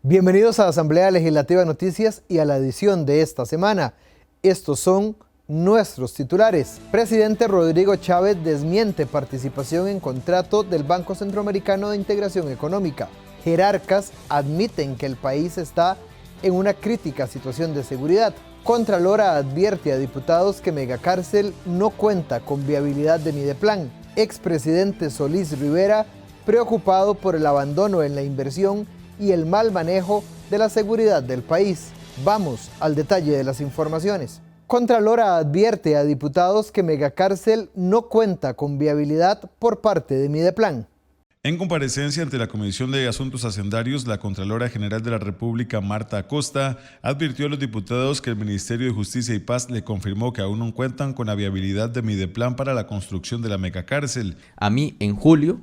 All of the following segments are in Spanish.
Bienvenidos a la Asamblea Legislativa de Noticias y a la edición de esta semana. Estos son nuestros titulares. Presidente Rodrigo Chávez desmiente participación en contrato del Banco Centroamericano de Integración Económica. Jerarcas admiten que el país está en una crítica situación de seguridad. Contralora advierte a diputados que Megacárcel no cuenta con viabilidad de Mideplan. Expresidente Solís Rivera preocupado por el abandono en la inversión y el mal manejo de la seguridad del país. Vamos al detalle de las informaciones. Contralora advierte a diputados que Megacárcel no cuenta con viabilidad por parte de Mideplan. En comparecencia ante la Comisión de Asuntos Hacendarios, la Contralora General de la República, Marta Acosta, advirtió a los diputados que el Ministerio de Justicia y Paz le confirmó que aún no cuentan con la viabilidad de Mideplan para la construcción de la megacárcel. A mí, en julio,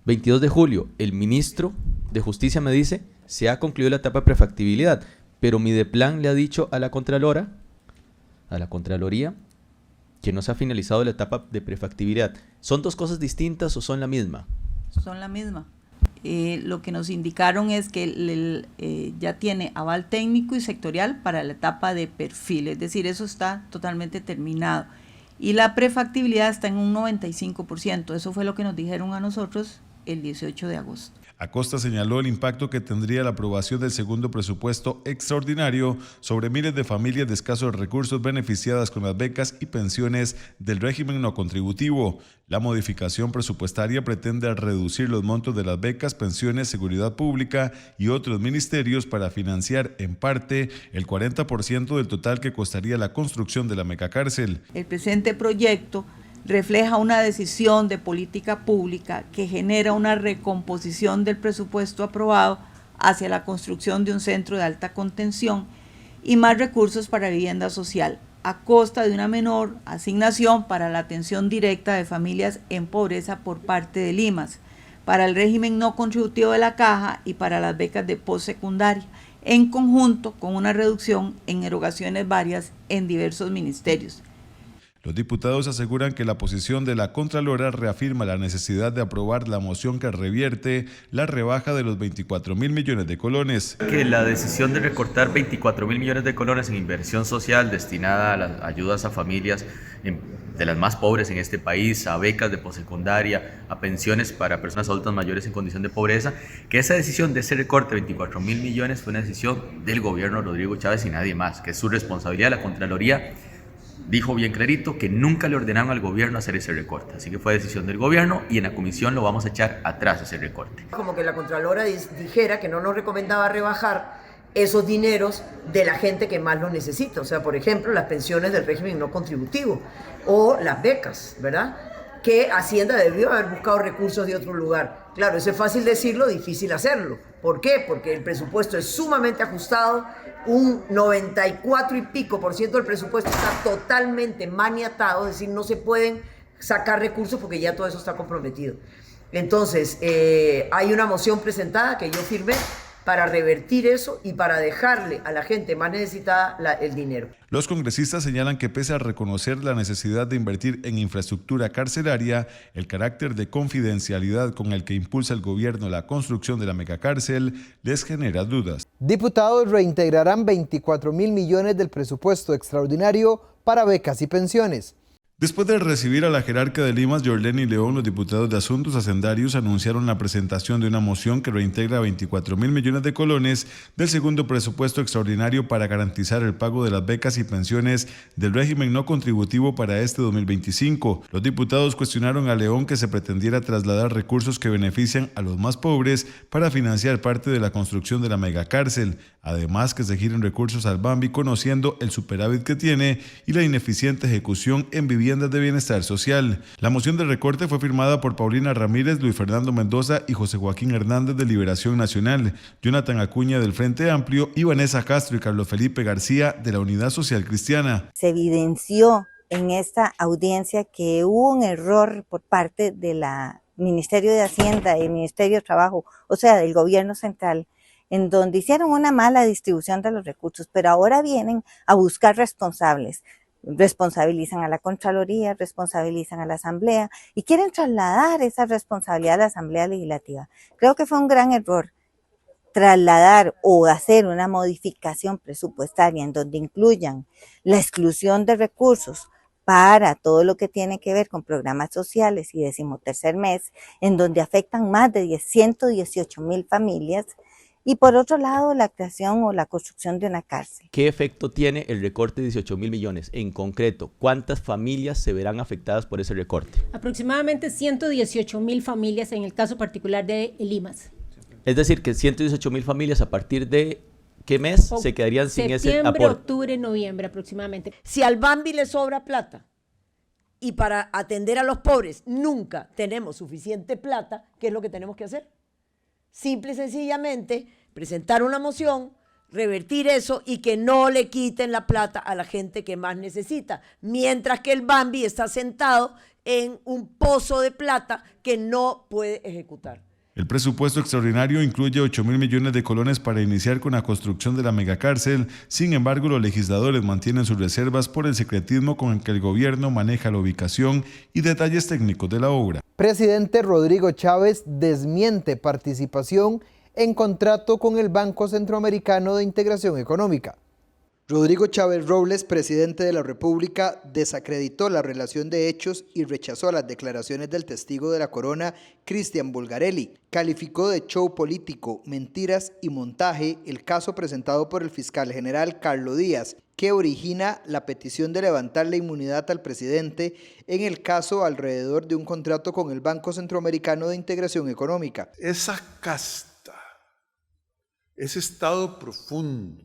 22 de julio, el ministro de Justicia me dice, se ha concluido la etapa de prefactibilidad, pero Mideplan le ha dicho a la Contraloría, que no se ha finalizado la etapa de prefactibilidad. ¿Son dos cosas distintas o son la misma? Son la misma. Lo que nos indicaron es que ya tiene aval técnico y sectorial para la etapa de perfil, es decir, eso está totalmente terminado. Y la prefactibilidad está en un 95%, eso fue lo que nos dijeron a nosotros el 18 de agosto. Acosta señaló el impacto que tendría la aprobación del segundo presupuesto extraordinario sobre miles de familias de escasos recursos beneficiadas con las becas y pensiones del régimen no contributivo. La modificación presupuestaria pretende reducir los montos de las becas, pensiones, seguridad pública y otros ministerios para financiar en parte el 40% del total que costaría la construcción de la megacárcel. El presente proyecto refleja una decisión de política pública que genera una recomposición del presupuesto aprobado hacia la construcción de un centro de alta contención y más recursos para vivienda social, a costa de una menor asignación para la atención directa de familias en pobreza por parte del IMAS, para el régimen no contributivo de la Caja y para las becas de postsecundaria, en conjunto con una reducción en erogaciones varias en diversos ministerios. Los diputados aseguran que la posición de la Contralora reafirma la necesidad de aprobar la moción que revierte la rebaja de los 24.000 millones de colones. Que la decisión de recortar 24.000 millones de colones en inversión social destinada a las ayudas a familias de las más pobres en este país, a becas de postsecundaria, a pensiones para personas adultas mayores en condición de pobreza, que esa decisión de ese recorte de 24.000 millones fue una decisión del gobierno de Rodrigo Chávez y nadie más, que es su responsabilidad. La Contraloría dijo bien clarito que nunca le ordenaron al gobierno hacer ese recorte, así que fue decisión del gobierno y en la comisión lo vamos a echar atrás ese recorte. Como que la Contralora dijera que no nos recomendaba rebajar esos dineros de la gente que más lo necesita, o sea, por ejemplo, las pensiones del régimen no contributivo o las becas, ¿verdad? Que Hacienda debió haber buscado recursos de otro lugar. Claro, eso es fácil decirlo, difícil hacerlo. ¿Por qué? Porque el presupuesto es sumamente ajustado, un 94 y pico % del presupuesto está totalmente maniatado, es decir, no se pueden sacar recursos porque ya todo eso está comprometido. Entonces, hay una moción presentada que yo firmé para revertir eso y para dejarle a la gente más necesitada el dinero. Los congresistas señalan que pese a reconocer la necesidad de invertir en infraestructura carcelaria, el carácter de confidencialidad con el que impulsa el gobierno la construcción de la megacárcel les genera dudas. Diputados reintegrarán 24.000 millones del presupuesto extraordinario para becas y pensiones. Después de recibir a la jerarca de Limas, Yorleni León, los diputados de Asuntos Hacendarios anunciaron la presentación de una moción que reintegra 24.000 millones de colones del segundo presupuesto extraordinario para garantizar el pago de las becas y pensiones del régimen no contributivo para este 2025. Los diputados cuestionaron a León que se pretendiera trasladar recursos que benefician a los más pobres para financiar parte de la construcción de la megacárcel. Además, que se giren recursos al Bambi conociendo el superávit que tiene y la ineficiente ejecución en viviendas de bienestar social. La moción de recorte fue firmada por Paulina Ramírez, Luis Fernando Mendoza y José Joaquín Hernández de Liberación Nacional, Jonathan Acuña del Frente Amplio y Vanessa Castro y Carlos Felipe García de la Unidad Social Cristiana. Se evidenció en esta audiencia que hubo un error por parte del Ministerio de Hacienda y el Ministerio de Trabajo, o sea, del gobierno central, en donde hicieron una mala distribución de los recursos, pero ahora vienen a buscar responsables. Responsabilizan a la Contraloría, responsabilizan a la Asamblea y quieren trasladar esa responsabilidad a la Asamblea Legislativa. Creo que fue un gran error. trasladar o hacer una modificación presupuestaria en donde incluyan la exclusión de recursos para todo lo que tiene que ver con programas sociales y 13º mes, en donde afectan más de 118,000 familias, y por otro lado la creación o la construcción de una cárcel. ¿Qué efecto tiene el recorte de 18,000 millones? En concreto, ¿cuántas familias se verán afectadas por ese recorte? Aproximadamente 118,000 familias en el caso particular de Limas. Es decir, que 118,000 familias a partir de ¿qué mes se quedarían sin ese aporte? Septiembre, octubre, noviembre aproximadamente. Si al Bambi le sobra plata y para atender a los pobres nunca tenemos suficiente plata, ¿qué es lo que tenemos que hacer? Simple y sencillamente presentar una moción, revertir eso y que no le quiten la plata a la gente que más necesita, mientras que el Bambi está sentado en un pozo de plata que no puede ejecutar. El presupuesto extraordinario incluye 8,000 millones de colones para iniciar con la construcción de la megacárcel. Sin embargo, los legisladores mantienen sus reservas por el secretismo con el que el gobierno maneja la ubicación y detalles técnicos de la obra. Presidente Rodrigo Chávez desmiente participación en contrato con el Banco Centroamericano de Integración Económica. Rodrigo Chávez Robles, presidente de la República, desacreditó la relación de hechos y rechazó las declaraciones del testigo de la corona, Cristian Bulgarelli. Calificó de show político, mentiras y montaje el caso presentado por el fiscal general Carlos Díaz, que origina la petición de levantar la inmunidad al presidente en el caso alrededor de un contrato con el Banco Centroamericano de Integración Económica. Esa casta, ese estado profundo,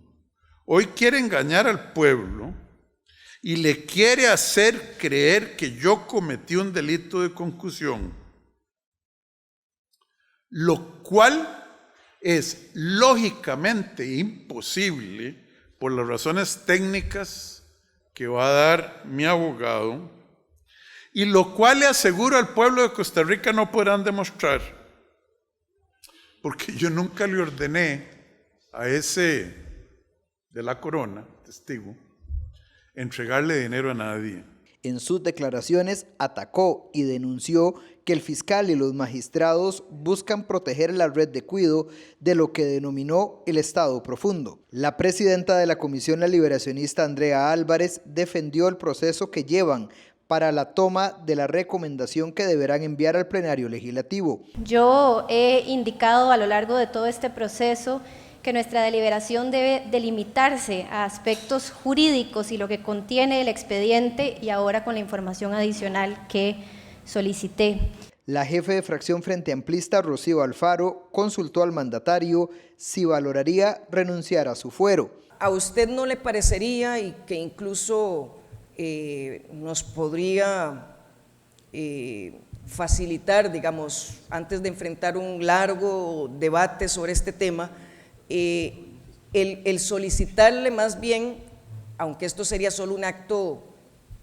hoy quiere engañar al pueblo y le quiere hacer creer que yo cometí un delito de concusión, lo cual es lógicamente imposible por las razones técnicas que va a dar mi abogado, y lo cual le aseguro al pueblo de Costa Rica no podrán demostrar, porque yo nunca le ordené a ese de la corona, testigo, entregarle dinero a nadie. En sus declaraciones atacó y denunció que el fiscal y los magistrados buscan proteger la red de cuido de lo que denominó el Estado profundo. La presidenta de la Comisión La Liberacionista, Andrea Álvarez, defendió el proceso que llevan para la toma de la recomendación que deberán enviar al plenario legislativo. Yo he indicado a lo largo de todo este proceso que nuestra deliberación debe delimitarse a aspectos jurídicos y lo que contiene el expediente, y ahora con la información adicional que solicité. La jefe de fracción Frente Amplista, Rocío Alfaro, consultó al mandatario si valoraría renunciar a su fuero. ¿A usted no le parecería y que incluso nos podría facilitar, digamos, antes de enfrentar un largo debate sobre este tema, el solicitarle más bien, aunque esto sería solo un acto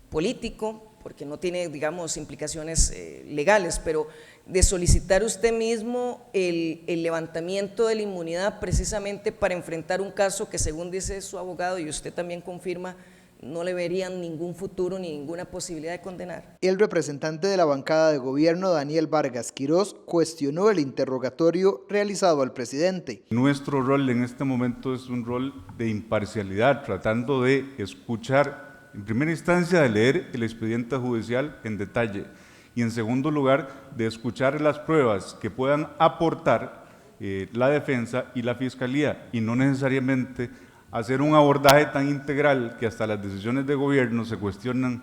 político, porque no tiene, digamos, implicaciones legales, pero de solicitar usted mismo el levantamiento de la inmunidad precisamente para enfrentar un caso que, según dice su abogado y usted también confirma, no le verían ningún futuro ni ninguna posibilidad de condenar? El representante de la bancada de gobierno, Daniel Vargas Quirós, cuestionó el interrogatorio realizado al presidente. Nuestro rol en este momento es un rol de imparcialidad, tratando de escuchar, en primera instancia, de leer el expediente judicial en detalle, y en segundo lugar, de escuchar las pruebas que puedan aportar la defensa y la fiscalía, y no necesariamente hacer un abordaje tan integral que hasta las decisiones de gobierno se cuestionan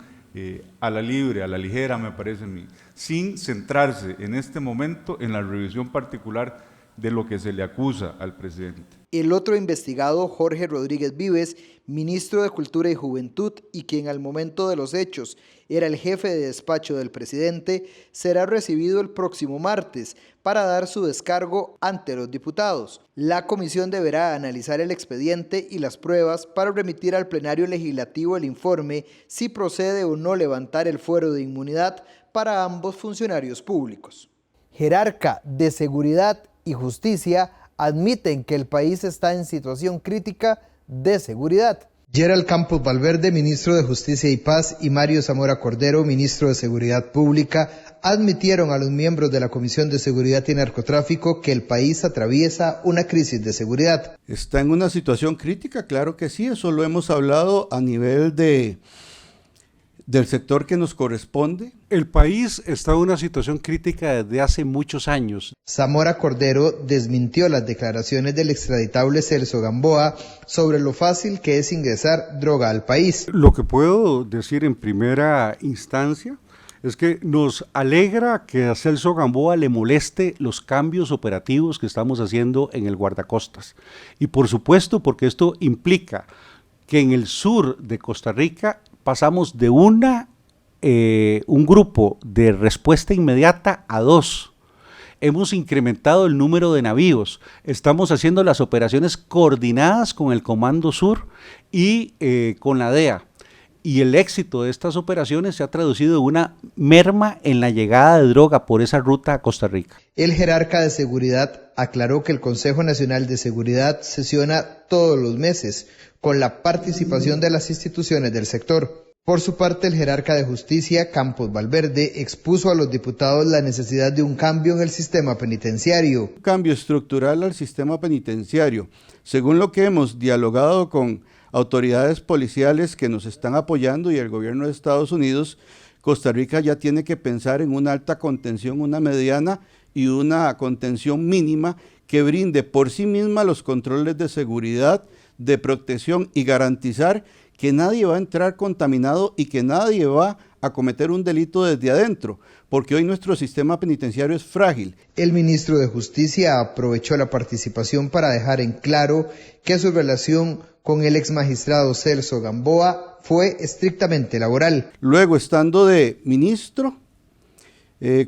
a la libre, a la ligera, me parece a mí, sin centrarse en este momento en la revisión particular de lo que se le acusa al presidente. El otro investigado, Jorge Rodríguez Vives, ministro de Cultura y Juventud y quien al momento de los hechos era el jefe de despacho del presidente, será recibido el próximo martes para dar su descargo ante los diputados. La comisión deberá analizar el expediente y las pruebas para remitir al plenario legislativo el informe si procede o no levantar el fuero de inmunidad para ambos funcionarios públicos. Jerarca de Seguridad y Justicia admiten que el país está en situación crítica de seguridad. Gerald Campos Valverde, ministro de Justicia y Paz, y Mario Zamora Cordero, ministro de Seguridad Pública, admitieron a los miembros de la Comisión de Seguridad y Narcotráfico que el país atraviesa una crisis de seguridad. ¿Está en una situación crítica? Claro que sí, eso lo hemos hablado a nivel del sector que nos corresponde. El país está en una situación crítica desde hace muchos años. Zamora Cordero desmintió las declaraciones del extraditable Celso Gamboa sobre lo fácil que es ingresar droga al país. Lo que puedo decir en primera instancia es que nos alegra que a Celso Gamboa le moleste los cambios operativos que estamos haciendo en el guardacostas. Y por supuesto porque esto implica que en el sur de Costa Rica pasamos de un grupo de respuesta inmediata a 2. Hemos incrementado el número de navíos. Estamos haciendo las operaciones coordinadas con el Comando Sur y con la DEA. Y el éxito de estas operaciones se ha traducido en una merma en la llegada de droga por esa ruta a Costa Rica. El jerarca de seguridad aclaró que el Consejo Nacional de Seguridad sesiona todos los meses, con la participación de las instituciones del sector. Por su parte, el jerarca de justicia, Campos Valverde, expuso a los diputados la necesidad de un cambio en el sistema penitenciario. Un cambio estructural al sistema penitenciario. Según lo que hemos dialogado con autoridades policiales que nos están apoyando y el gobierno de Estados Unidos, Costa Rica ya tiene que pensar en una alta contención, una mediana y una contención mínima que brinde por sí misma los controles de seguridad, de protección y garantizar que nadie va a entrar contaminado y que nadie va a cometer un delito desde adentro, porque hoy nuestro sistema penitenciario es frágil. El ministro de Justicia aprovechó la participación para dejar en claro que su relación con el ex magistrado Celso Gamboa fue estrictamente laboral. Luego, estando de ministro,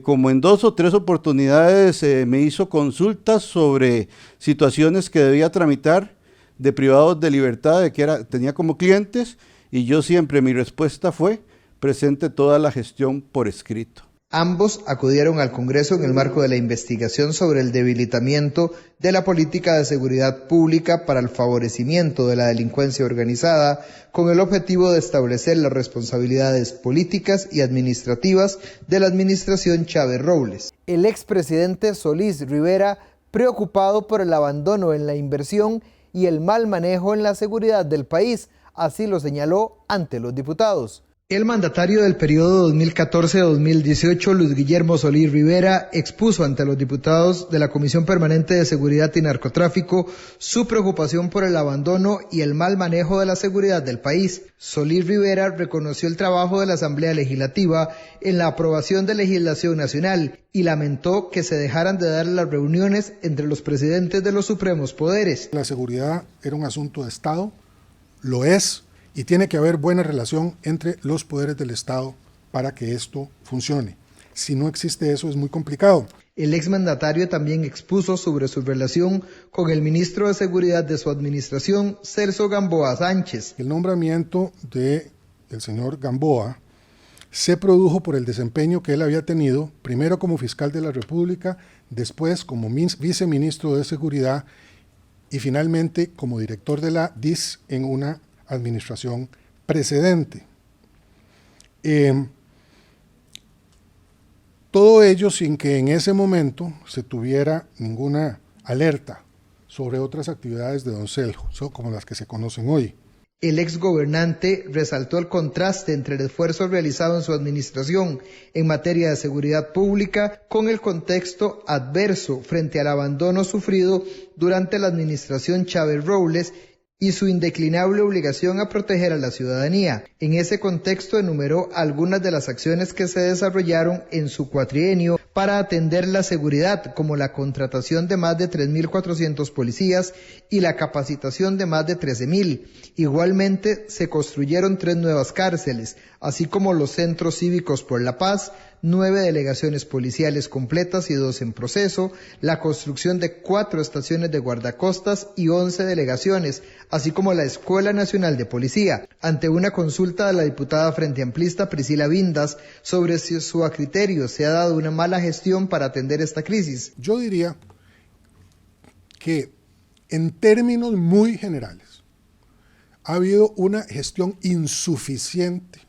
como en 2 o 3 oportunidades me hizo consultas sobre situaciones que debía tramitar de privados de libertad, de que tenía como clientes, y yo siempre, mi respuesta fue, presente toda la gestión por escrito. Ambos acudieron al Congreso en el marco de la investigación sobre el debilitamiento de la política de seguridad pública para el favorecimiento de la delincuencia organizada, con el objetivo de establecer las responsabilidades políticas y administrativas de la administración Chávez Robles. El expresidente Solís Rivera, preocupado por el abandono en la inversión y el mal manejo en la seguridad del país, así lo señaló ante los diputados. El mandatario del periodo 2014-2018, Luis Guillermo Solís Rivera, expuso ante los diputados de la Comisión Permanente de Seguridad y Narcotráfico su preocupación por el abandono y el mal manejo de la seguridad del país. Solís Rivera reconoció el trabajo de la Asamblea Legislativa en la aprobación de legislación nacional y lamentó que se dejaran de dar las reuniones entre los presidentes de los supremos poderes. La seguridad era un asunto de Estado, lo es, y tiene que haber buena relación entre los poderes del Estado para que esto funcione. Si no existe eso, es muy complicado. El exmandatario también expuso sobre su relación con el ministro de Seguridad de su administración, Celso Gamboa Sánchez. El nombramiento del señor Gamboa se produjo por el desempeño que él había tenido, primero como fiscal de la República, después como viceministro de Seguridad y finalmente como director de la DIS en una administración precedente. Todo ello sin que en ese momento se tuviera ninguna alerta sobre otras actividades de don Celso, como las que se conocen hoy. El exgobernante resaltó el contraste entre el esfuerzo realizado en su administración en materia de seguridad pública con el contexto adverso frente al abandono sufrido durante la administración Chávez Robles y su indeclinable obligación a proteger a la ciudadanía. En ese contexto enumeró algunas de las acciones que se desarrollaron en su cuatrienio para atender la seguridad, como la contratación de más de 3.400 policías y la capacitación de más de 13.000. Igualmente, se construyeron 3 nuevas cárceles, así como los centros cívicos por la paz, 9 delegaciones policiales completas y 2 en proceso, la construcción de 4 estaciones de guardacostas y 11 delegaciones, así como la Escuela Nacional de Policía. Ante una consulta de la diputada Frente Amplista Priscila Vindas sobre si su a criterio se ha dado una mala gestión para atender esta crisis. Yo diría que en términos muy generales, ha habido una gestión insuficiente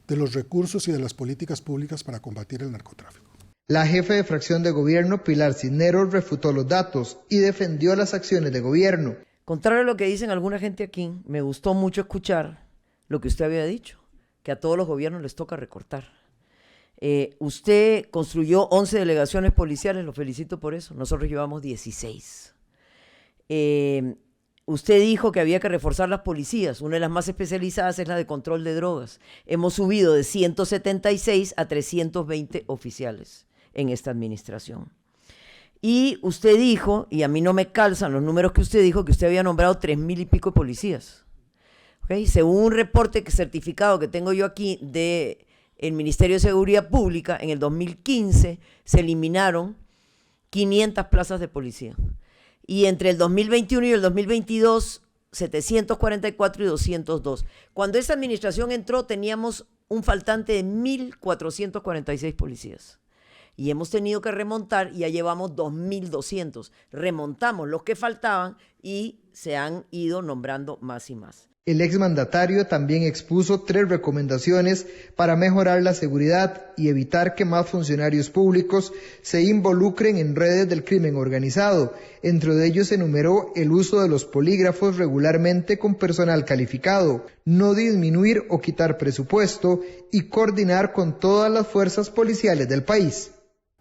de los recursos y de las políticas públicas para combatir el narcotráfico. La jefe de fracción de gobierno, Pilar Cisneros, refutó los datos y defendió las acciones de gobierno. Contrario a lo que dicen alguna gente aquí, me gustó mucho escuchar lo que usted había dicho, que a todos los gobiernos les toca recortar. Usted construyó 11 delegaciones policiales, lo felicito por eso, nosotros llevamos 16. Usted dijo que había que reforzar las policías, una de las más especializadas es la de control de drogas. Hemos subido de 176 a 320 oficiales en esta administración. Y usted dijo, y a mí no me calzan los números que usted dijo, que usted había nombrado 3,000 y pico de policías. ¿Okay? Según un reporte certificado que tengo yo aquí del Ministerio de Seguridad Pública, en el 2015 se eliminaron 500 plazas de policía. Y entre el 2021 y el 2022, 744 y 202. Cuando esa administración entró, teníamos un faltante de 1,446 policías. Y hemos tenido que remontar y ya llevamos 2,200. Remontamos los que faltaban y se han ido nombrando más y más. El exmandatario también expuso 3 recomendaciones para mejorar la seguridad y evitar que más funcionarios públicos se involucren en redes del crimen organizado. Entre ellos enumeró el uso de los polígrafos regularmente con personal calificado, no disminuir o quitar presupuesto y coordinar con todas las fuerzas policiales del país.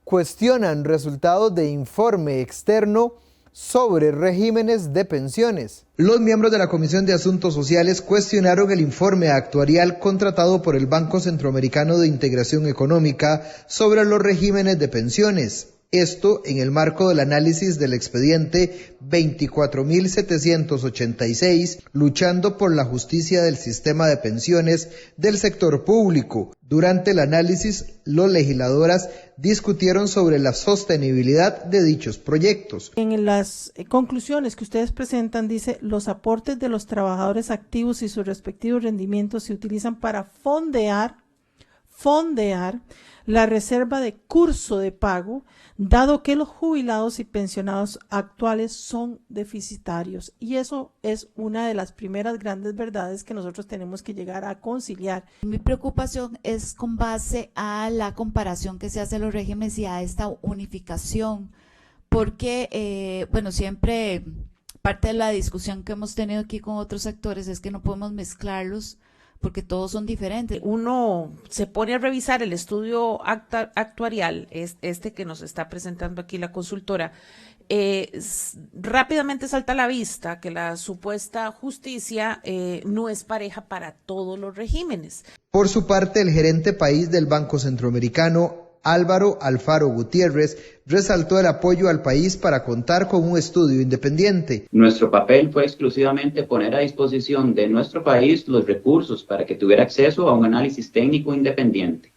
Cuestionan resultados de informe externo sobre regímenes de pensiones. Los miembros de la Comisión de Asuntos Sociales cuestionaron el informe actuarial contratado por el Banco Centroamericano de Integración Económica sobre los regímenes de pensiones. Esto en el marco del análisis del expediente 24.786, luchando por la justicia del sistema de pensiones del sector público. Durante el análisis, los legisladoras discutieron sobre la sostenibilidad de dichos proyectos. En las conclusiones que ustedes presentan, dice, los aportes de los trabajadores activos y sus respectivos rendimientos se utilizan para fondear la reserva de curso de pago, dado que los jubilados y pensionados actuales son deficitarios. Y eso es una de las primeras grandes verdades que nosotros tenemos que llegar a conciliar. Mi preocupación es con base a la comparación que se hace de los regímenes y a esta unificación, porque, siempre parte de la discusión que hemos tenido aquí con otros actores es que no podemos mezclarlos, porque todos son diferentes. Uno se pone a revisar el estudio actuarial, este que nos está presentando aquí la consultora, rápidamente salta a la vista que la supuesta justicia no es pareja para todos los regímenes. Por su parte, el gerente país del Banco Centroamericano, Álvaro Alfaro Gutiérrez, resaltó el apoyo al país para contar con un estudio independiente. Nuestro papel fue exclusivamente poner a disposición de nuestro país los recursos para que tuviera acceso a un análisis técnico independiente.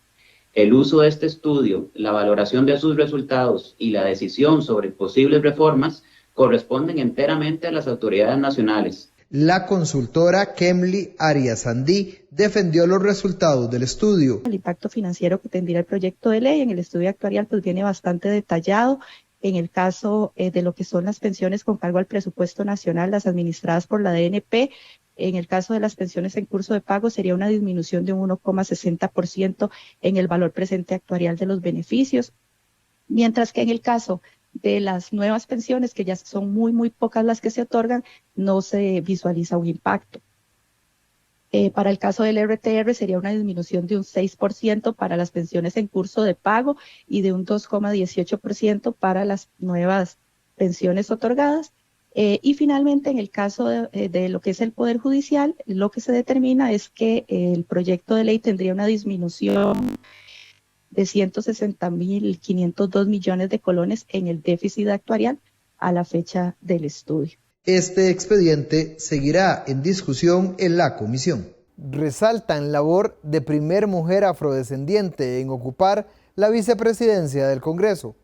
El uso de este estudio, la valoración de sus resultados y la decisión sobre posibles reformas corresponden enteramente a las autoridades nacionales. La consultora Kemly Arias Sandí defendió los resultados del estudio. El impacto financiero que tendría el proyecto de ley en el estudio actuarial pues viene bastante detallado. En el caso de lo que son las pensiones con cargo al presupuesto nacional, las administradas por la DNP, en el caso de las pensiones en curso de pago sería una disminución de un 1,60% en el valor presente actuarial de los beneficios, mientras que en el caso de las nuevas pensiones, que ya son muy pocas las que se otorgan, no se visualiza un impacto. Para el caso del RTR sería una disminución de un 6% para las pensiones en curso de pago y de un 2,18% para las nuevas pensiones otorgadas. Y finalmente, en el caso de lo que es el Poder Judicial, lo que se determina es que el proyecto de ley tendría una disminución de 160.502 millones de colones en el déficit actuarial a la fecha del estudio. Este expediente seguirá en discusión en la comisión. Resaltan labor de primer mujer afrodescendiente en ocupar la vicepresidencia del Congreso.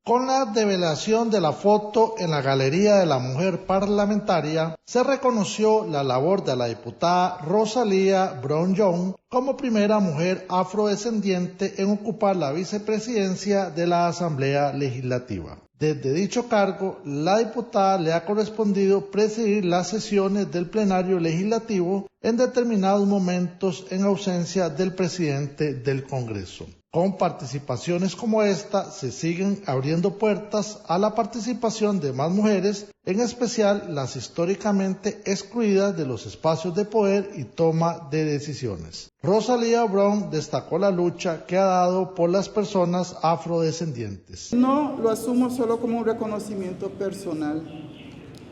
Con la develación de la foto en la Galería de la Mujer Parlamentaria, se reconoció la labor de la diputada Rosalía Brown Young como primera mujer afrodescendiente en ocupar la vicepresidencia de la Asamblea Legislativa. Desde dicho cargo, la diputada le ha correspondido presidir las sesiones del plenario legislativo en determinados momentos en ausencia del presidente del Congreso. Con participaciones como esta se siguen abriendo puertas a la participación de más mujeres, en especial las históricamente excluidas de los espacios de poder y toma de decisiones. Rosalía Brown destacó la lucha que ha dado por las personas afrodescendientes. No lo asumo solo como un reconocimiento personal,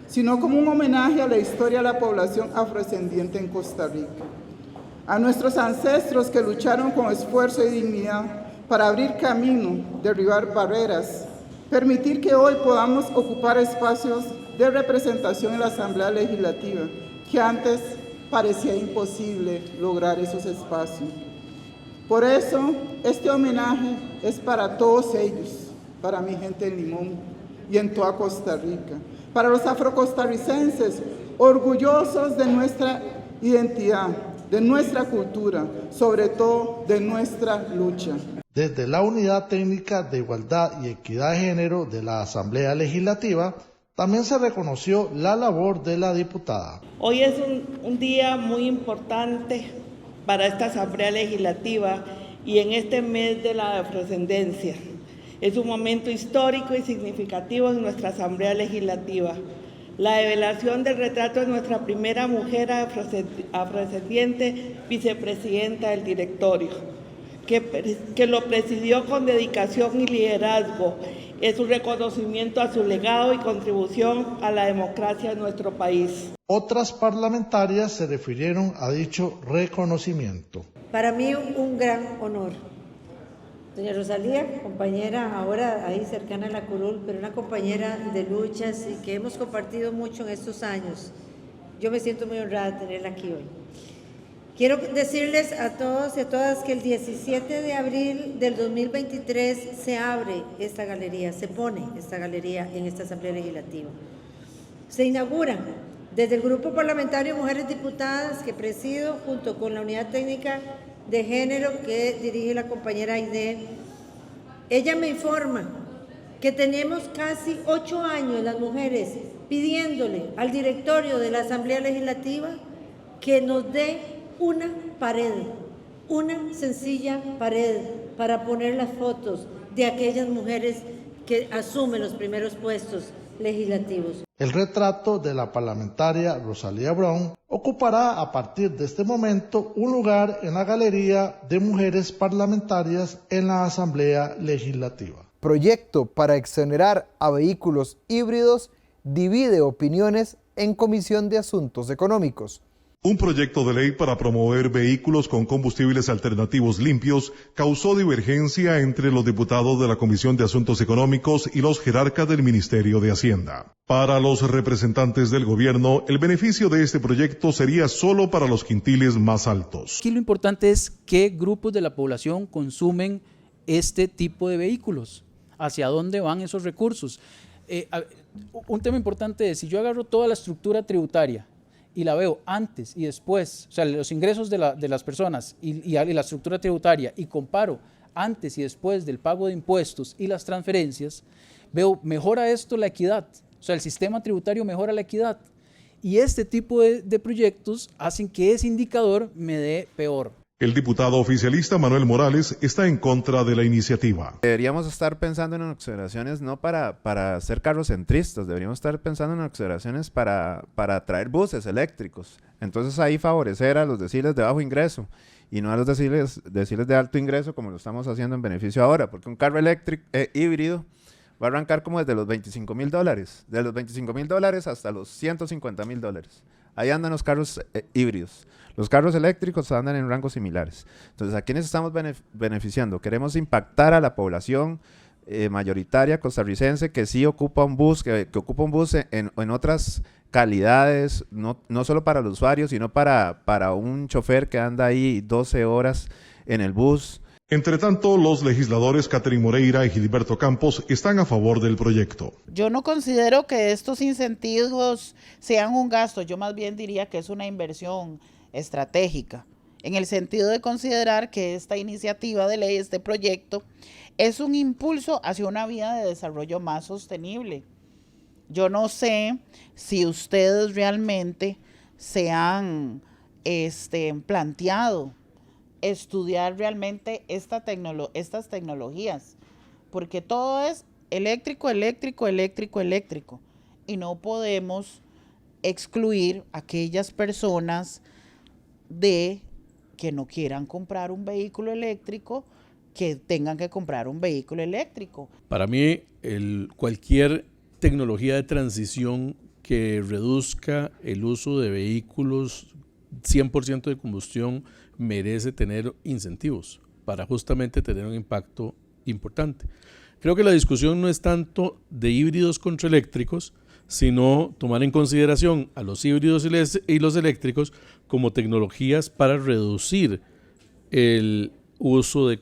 sino como un homenaje a la historia de la población afrodescendiente en Costa Rica, a nuestros ancestros que lucharon con esfuerzo y dignidad para abrir camino, derribar barreras, permitir que hoy podamos ocupar espacios de representación en la Asamblea Legislativa, que antes parecía imposible lograr esos espacios. Por eso, este homenaje es para todos ellos, para mi gente en Limón y en toda Costa Rica, para los afrocostarricenses, orgullosos de nuestra identidad, de nuestra cultura, sobre todo de nuestra lucha. Desde la Unidad Técnica de Igualdad y Equidad de Género de la Asamblea Legislativa, también se reconoció la labor de la diputada. Hoy es un día muy importante para esta Asamblea Legislativa y en este mes de la afrodescendencia. Es un momento histórico y significativo en nuestra Asamblea Legislativa. La develación del retrato de nuestra primera mujer afrodescendiente, vicepresidenta del directorio, que lo presidió con dedicación y liderazgo. Es un reconocimiento a su legado y contribución a la democracia de nuestro país. Otras parlamentarias se refirieron a dicho reconocimiento. Para mí un gran honor. Doña Rosalía, compañera ahora ahí cercana a la curul, pero una compañera de luchas y que hemos compartido mucho en estos años. Yo me siento muy honrada de tenerla aquí hoy. Quiero decirles a todos y a todas que el 17 de abril del 2023 se abre esta galería, se pone esta galería en esta Asamblea Legislativa. Se inaugura desde el Grupo Parlamentario Mujeres Diputadas que presido junto con la Unidad Técnica de Género que dirige la compañera Aide. Ella me informa que tenemos casi 8 años las mujeres pidiéndole al directorio de la Asamblea Legislativa que nos dé una pared, una sencilla pared para poner las fotos de aquellas mujeres que asumen los primeros puestos legislativos. El retrato de la parlamentaria Rosalía Brown ocupará a partir de este momento un lugar en la Galería de Mujeres Parlamentarias en la Asamblea Legislativa. Proyecto para exonerar a vehículos híbridos divide opiniones en Comisión de Asuntos Económicos. Un proyecto de ley para promover vehículos con combustibles alternativos limpios causó divergencia entre los diputados de la Comisión de Asuntos Económicos y los jerarcas del Ministerio de Hacienda. Para los representantes del gobierno, el beneficio de este proyecto sería solo para los quintiles más altos. Aquí lo importante es qué grupos de la población consumen este tipo de vehículos, hacia dónde van esos recursos. Un tema importante es, si yo agarro toda la estructura tributaria y la veo antes y después, o sea, los ingresos de las personas y la estructura tributaria, y comparo antes y después del pago de impuestos y las transferencias, veo, mejora esto la equidad, o sea, el sistema tributario mejora la equidad, y este tipo de proyectos hacen que ese indicador me dé peor. El diputado oficialista Manuel Morales está en contra de la iniciativa. Deberíamos estar pensando en exoneraciones no para ser carrocentristas, deberíamos estar pensando en exoneraciones para traer buses eléctricos. Entonces ahí favorecer a los deciles de bajo ingreso y no a los deciles de alto ingreso como lo estamos haciendo en beneficio ahora, porque un carro eléctrico híbrido va a arrancar como desde los $25,000, de los $25,000 hasta los $150,000. Ahí andan los carros híbridos. Los carros eléctricos andan en rangos similares. Entonces, ¿a quiénes estamos beneficiando? Queremos impactar a la población mayoritaria costarricense que sí ocupa un bus, que ocupa un bus en otras calidades, no solo para el usuario, sino para un chofer que anda ahí 12 horas en el bus. Entre tanto, los legisladores Catherine Moreira y Gilberto Campos están a favor del proyecto. Yo no considero que estos incentivos sean un gasto, yo más bien diría que es una inversión estratégica en el sentido de considerar que esta iniciativa de ley, este proyecto, es un impulso hacia una vía de desarrollo más sostenible. Yo no sé si ustedes realmente se han planteado estudiar realmente estas tecnologías, porque todo es eléctrico, eléctrico, eléctrico, eléctrico, y no podemos excluir a aquellas personas de que no quieran comprar un vehículo eléctrico, que tengan que comprar un vehículo eléctrico. Para mí, cualquier tecnología de transición que reduzca el uso de vehículos 100% de combustión merece tener incentivos para justamente tener un impacto importante. Creo que la discusión no es tanto de híbridos contra eléctricos, sino tomar en consideración a los híbridos y los eléctricos como tecnologías para reducir el uso de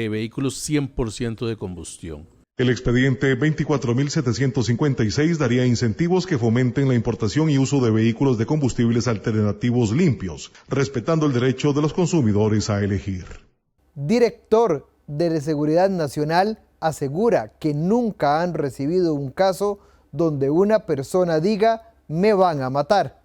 vehículos 100% de combustión. El expediente 24.756 daría incentivos que fomenten la importación y uso de vehículos de combustibles alternativos limpios, respetando el derecho de los consumidores a elegir. Director de Seguridad Nacional asegura que nunca han recibido un caso donde una persona diga "me van a matar".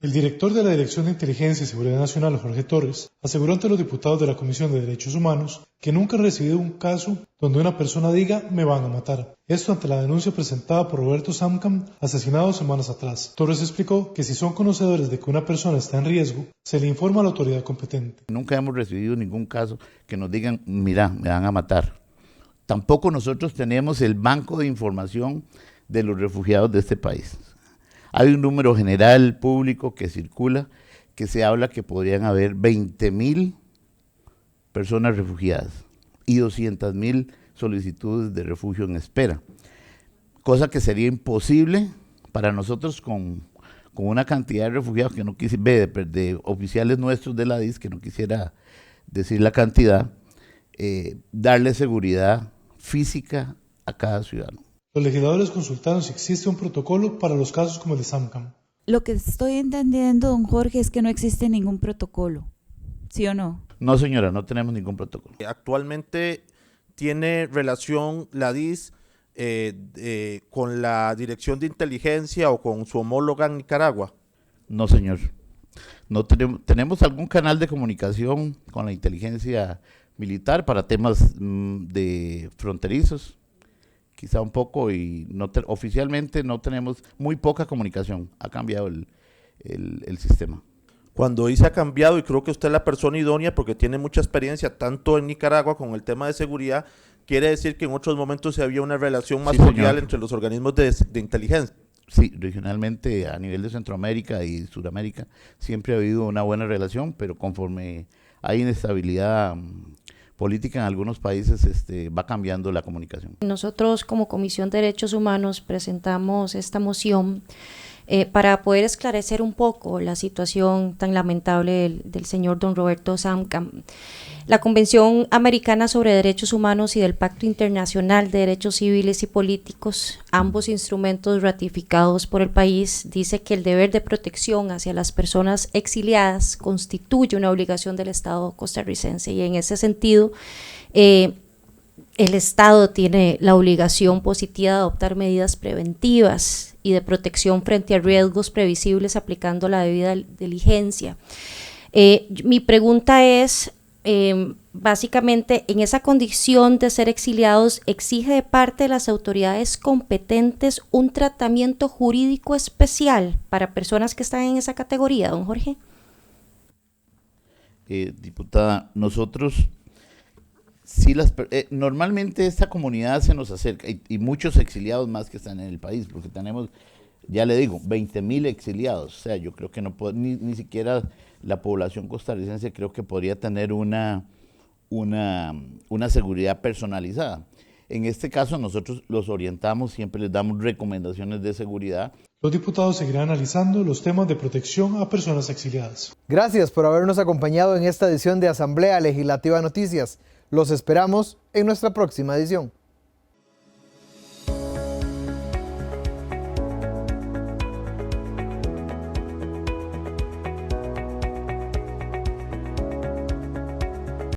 El director de la Dirección de Inteligencia y Seguridad Nacional, Jorge Torres, aseguró ante los diputados de la Comisión de Derechos Humanos que nunca ha recibido un caso donde una persona diga "me van a matar". Esto ante la denuncia presentada por Roberto Samcam, asesinado semanas atrás. Torres explicó que si son conocedores de que una persona está en riesgo, se le informa a la autoridad competente. Nunca hemos recibido ningún caso que nos digan "mira, me van a matar". Tampoco nosotros tenemos el banco de información de los refugiados de este país. Hay un número general público que circula, que se habla que podrían haber 20.000 personas refugiadas y 200.000 solicitudes de refugio en espera, cosa que sería imposible para nosotros con una cantidad de refugiados que no quisiera, de oficiales nuestros de la DIS, que no quisiera decir la cantidad, darle seguridad física a cada ciudadano. Los legisladores consultaron si existe un protocolo para los casos como el de Samcam. Lo que estoy entendiendo, don Jorge, es que no existe ningún protocolo, ¿sí o no? No, señora, no tenemos ningún protocolo. Actualmente tiene relación la DIS con la Dirección de Inteligencia o con su homóloga en Nicaragua. No, señor. No tenemos algún canal de comunicación con la inteligencia militar para temas de fronterizos, quizá un poco, y oficialmente no tenemos, muy poca comunicación. Ha cambiado el sistema. Cuando dice ha cambiado, y creo que usted es la persona idónea porque tiene mucha experiencia tanto en Nicaragua con el tema de seguridad, quiere decir que en otros momentos se había una relación más cordial entre los organismos de inteligencia. Sí, regionalmente a nivel de Centroamérica y Sudamérica siempre ha habido una buena relación, pero conforme hay inestabilidad política en algunos países, va cambiando la comunicación. Nosotros como Comisión de Derechos Humanos presentamos esta moción para poder esclarecer un poco la situación tan lamentable del señor don Roberto Samcam. La Convención Americana sobre Derechos Humanos y del Pacto Internacional de Derechos Civiles y Políticos, ambos instrumentos ratificados por el país, dice que el deber de protección hacia las personas exiliadas constituye una obligación del Estado costarricense, y en ese sentido el Estado tiene la obligación positiva de adoptar medidas preventivas y de protección frente a riesgos previsibles aplicando la debida diligencia. Mi pregunta es, básicamente, en esa condición de ser exiliados, ¿exige de parte de las autoridades competentes un tratamiento jurídico especial para personas que están en esa categoría, don Jorge? Diputada, nosotros, sí, normalmente esta comunidad se nos acerca, y muchos exiliados más que están en el país, porque tenemos, ya le digo, 20.000 exiliados. O sea, yo creo que no puede, ni siquiera la población costarricense creo que podría tener una seguridad personalizada. En este caso nosotros los orientamos, siempre les damos recomendaciones de seguridad. Los diputados seguirán analizando los temas de protección a personas exiliadas. Gracias por habernos acompañado en esta edición de Asamblea Legislativa Noticias. Los esperamos en nuestra próxima edición.